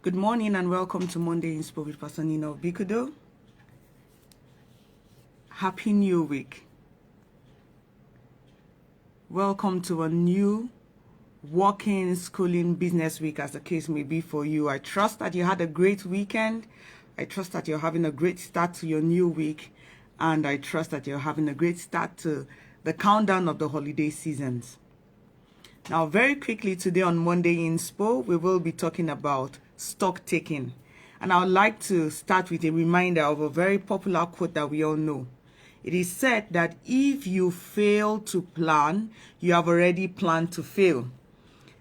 Good morning and welcome to Monday Inspo with Pastor Nina Bikudo. Happy New Week. Welcome to a new working, schooling, business week, as the case may be for you. I trust that you had a great weekend. I trust that you're having a great start to your new week. And I trust that you're having a great start to the countdown of the holiday seasons. Now, very quickly today on Monday Inspo, we will be talking about stock taking. And I would like to start with a reminder of a very popular quote that we all know. It is said that if you fail to plan, you have already planned to fail.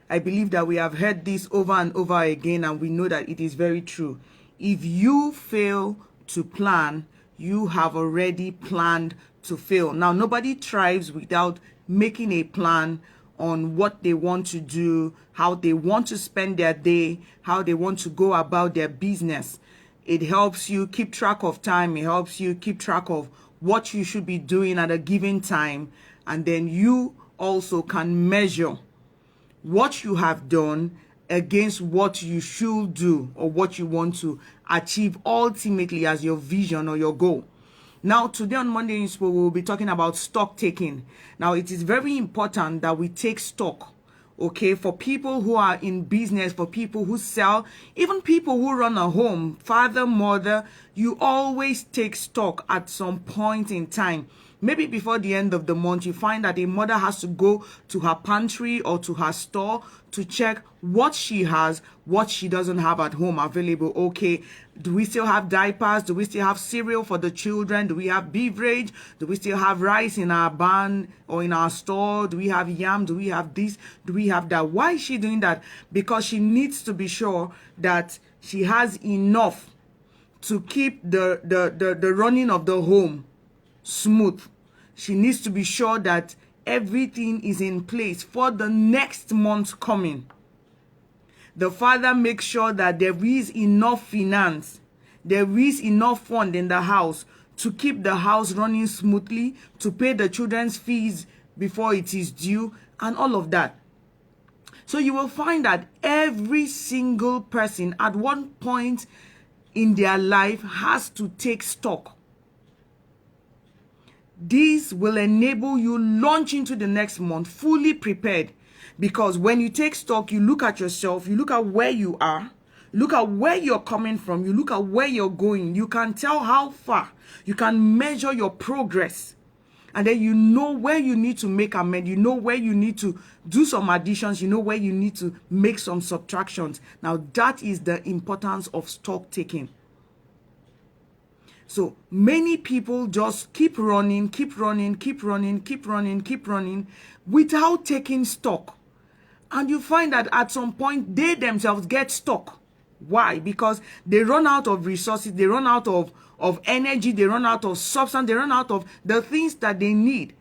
I believe that we have heard this over and over again, and we know that it is very true. If you fail to plan, you have already planned to fail. Now, nobody thrives without making a plan on what they want to do, how they want to spend their day, how they want to go about their business. It helps you keep track of time. It helps you keep track of what you should be doing at a given time. And then you also can measure what you have done against what you should do or what you want to achieve ultimately as your vision or your goal. Now, today on Monday Inspo, we'll be talking about stock taking. Now, it is very important that we take stock, okay, for people who are in business, for people who sell, even people who run a home, father, mother, you always take stock at some point in time. Maybe before the end of the month, you find that a mother has to go to her pantry or to her store to check what she has, what she doesn't have at home available. Okay, do we still have diapers? Do we still have cereal for the children? Do we have beverage? Do we still have rice in our barn or in our store? Do we have yam? Do we have this? Do we have that? Why is she doing that? Because she needs to be sure that she has enough to keep the running of the home smooth. She needs to be sure that everything is in place for the next month coming. The father makes sure that there is enough finance, there is enough fund in the house to keep the house running smoothly, to pay the children's fees before it is due, and all of that. So you will find that every single person at one point in their life has to take stock. This will enable you launch into the next month fully prepared, because when you take stock, you look at yourself, you look at where you are, look at where you're coming from, you look at where you're going, you can tell how far, you can measure your progress, and then you know where you need to make amend, you know where you need to do some additions, you know where you need to make some subtractions. Now that is the importance of stock taking. So many people just keep running without taking stock. And you find that at some point, they themselves get stuck. Why? Because they run out of resources, they run out of energy, they run out of substance, they run out of the things that they need.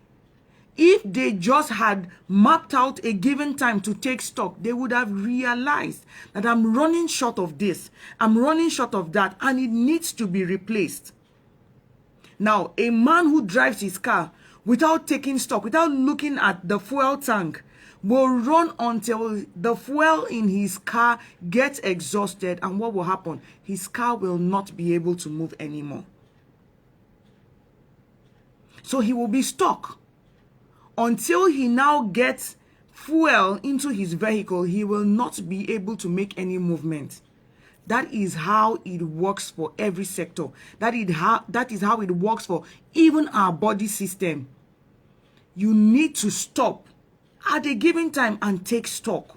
If they just had mapped out a given time to take stock, they would have realized that I'm running short of this, I'm running short of that, and it needs to be replaced. Now, a man who drives his car without taking stock, without looking at the fuel tank, will run until the fuel in his car gets exhausted. And what will happen? His car will not be able to move anymore. So he will be stuck. Until he now gets fuel into his vehicle, he will not be able to make any movement. That is how it works for every sector. That is how it works for even our body system. You need to stop at a given time and take stock.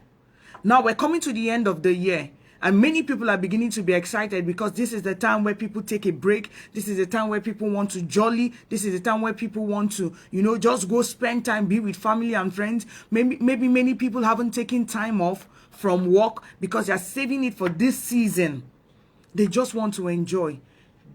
Now we're coming to the end of the year, and many people are beginning to be excited because this is the time where people take a break. This is the time where people want to jolly. This is the time where people want to, just go spend time, be with family and friends. Maybe many people haven't taken time off from work because they're saving it for this season. They just want to enjoy.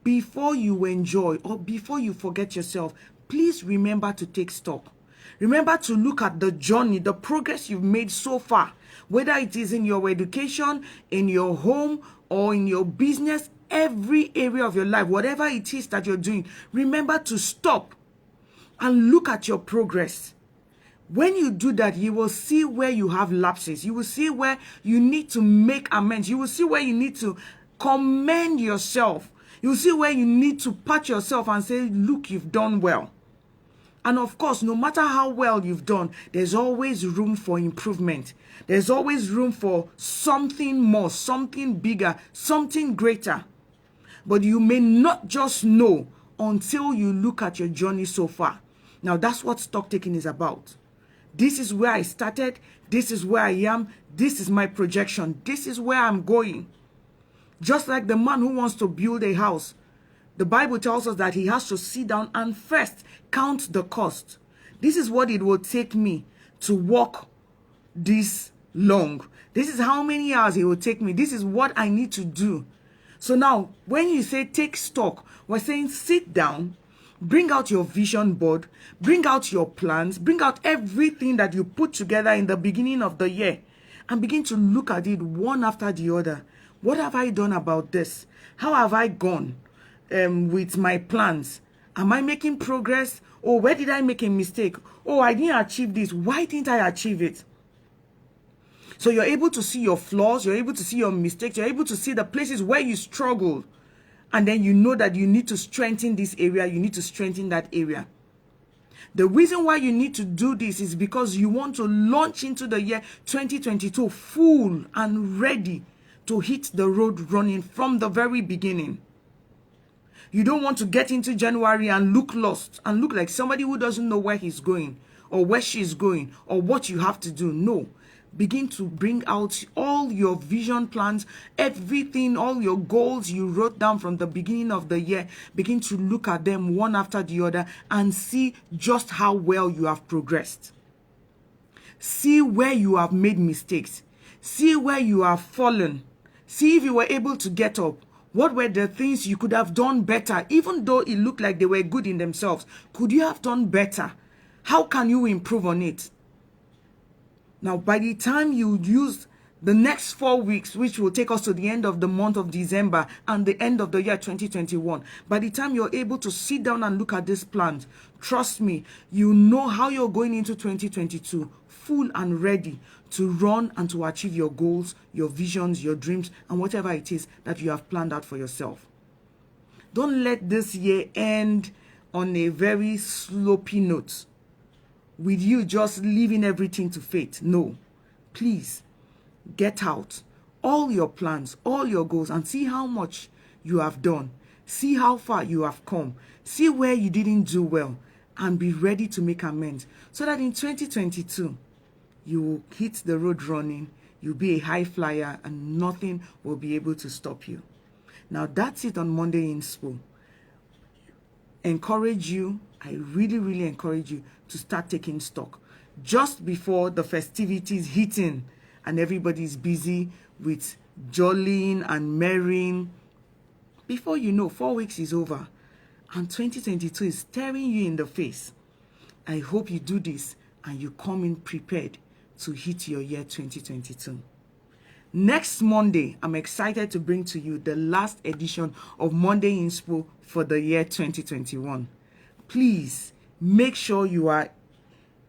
Before you enjoy or before you forget yourself, please remember to take stock. Remember to look at the journey, the progress you've made so far, whether it is in your education, in your home, or in your business, every area of your life, whatever it is that you're doing, remember to stop and look at your progress. When you do that, you will see where you have lapses. You will see where you need to make amends. You will see where you need to commend yourself. You will see where you need to pat yourself and say, look, you've done well. And of course, no matter how well you've done, there's always room for improvement. There's always room for something more, something bigger, something greater. But you may not just know until you look at your journey so far. Now, that's what stock taking is about. This is where I started. This is where I am. This is my projection. This is where I'm going. Just like the man who wants to build a house, the Bible tells us that he has to sit down and first count the cost. This is what it will take me to walk this long. This is how many hours it will take me. This is what I need to do. So now, when you say take stock, we're saying sit down, bring out your vision board, bring out your plans, bring out everything that you put together in the beginning of the year and begin to look at it one after the other. What have I done about this? How have I gone with my plans? Am I making progress? Or where did I make a mistake? Oh, I didn't achieve this. Why didn't I achieve it? So you're able to see your flaws, you're able to see your mistakes, you're able to see the places where you struggle. And then you know that you need to strengthen this area, you need to strengthen that area. The reason why you need to do this is because you want to launch into the year 2022 full and ready to hit the road running from the very beginning. You don't want to get into January and look lost and look like somebody who doesn't know where he's going or where she's going or what you have to do. No. Begin to bring out all your vision plans, everything, all your goals you wrote down from the beginning of the year. Begin to look at them one after the other and see just how well you have progressed. See where you have made mistakes. See where you have fallen. See if you were able to get up. What were the things you could have done better, even though it looked like they were good in themselves? Could you have done better? How can you improve on it? Now, by the time you use the next 4 weeks, which will take us to the end of the month of December and the end of the year 2021, by the time you're able to sit down and look at these plans, trust me, you know how you're going into 2022, full and ready to run and to achieve your goals, your visions, your dreams, and whatever it is that you have planned out for yourself. Don't let this year end on a very slopey note, with you just leaving everything to fate. No, please get out all your plans, all your goals, and see how much you have done. See how far you have come. See where you didn't do well and be ready to make amends so that in 2022, you will hit the road running. You'll be a high flyer and nothing will be able to stop you. Now, that's it on Monday Inspo. Encourage you. I really, really encourage you to start taking stock just before the festivities hitting and everybody's busy with jollying and merrying. Before you know, 4 weeks is over and 2022 is staring you in the face. I hope you do this and you come in prepared to hit your year 2022. Next Monday, I'm excited to bring to you the last edition of Monday Inspo for the year 2021. Please make sure you are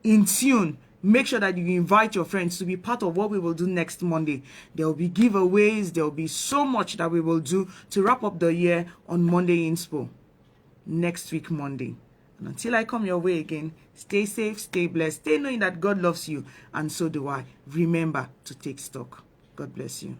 in tune. Make sure that you invite your friends to be part of what we will do next Monday. There will be giveaways. There will be so much that we will do to wrap up the year on Monday Inspo next week, Monday. And until I come your way again, stay safe, stay blessed, stay knowing that God loves you, and so do I. Remember to take stock. God bless you.